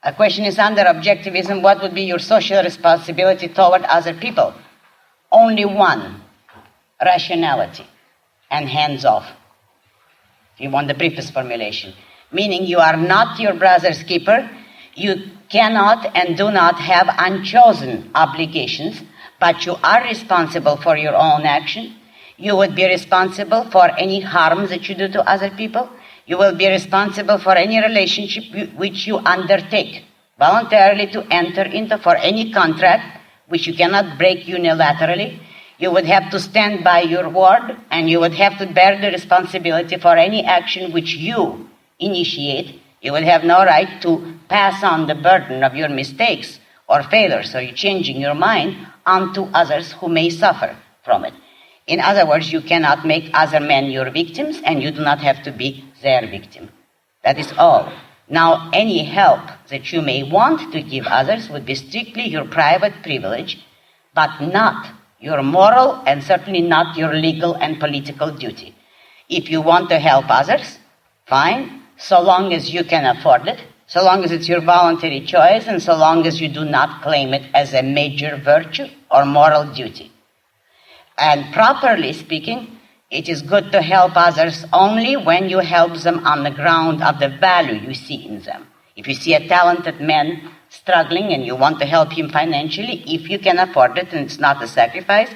A question is, under objectivism, what would be your social responsibility toward other people? Only one: rationality and hands-off. If you want the briefest formulation. Meaning you are not your brother's keeper, you cannot and do not have unchosen obligations, but you are responsible for your own action. You would be responsible for any harm that you do to other people. You will be responsible for any relationship which you undertake voluntarily to enter into, for any contract which you cannot break unilaterally. You would have to stand by your word, and you would have to bear the responsibility for any action which you initiate. You will have no right to pass on the burden of your mistakes or failures or you changing your mind onto others who may suffer from it. In other words, you cannot make other men your victims, and you do not have to be their victim. That is all. Now, any help that you may want to give others would be strictly your private privilege, but not your moral and certainly not your legal and political duty. If you want to help others, fine, so long as you can afford it, so long as it's your voluntary choice, and so long as you do not claim it as a major virtue or moral duty. And properly speaking, it is good to help others only when you help them on the ground of the value you see in them. If you see a talented man struggling and you want to help him financially, if you can afford it and it's not a sacrifice,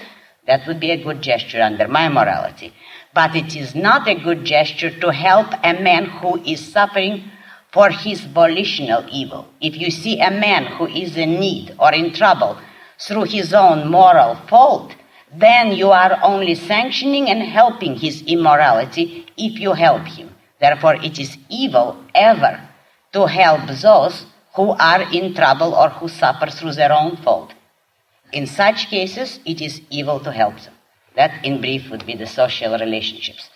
that would be a good gesture under my morality. But it is not a good gesture to help a man who is suffering for his volitional evil. If you see a man who is in need or in trouble through his own moral fault, then you are only sanctioning and helping his immorality if you help him. Therefore, it is evil ever to help those who are in trouble or who suffer through their own fault. In such cases, it is evil to help them. That, in brief, would be the social relationships.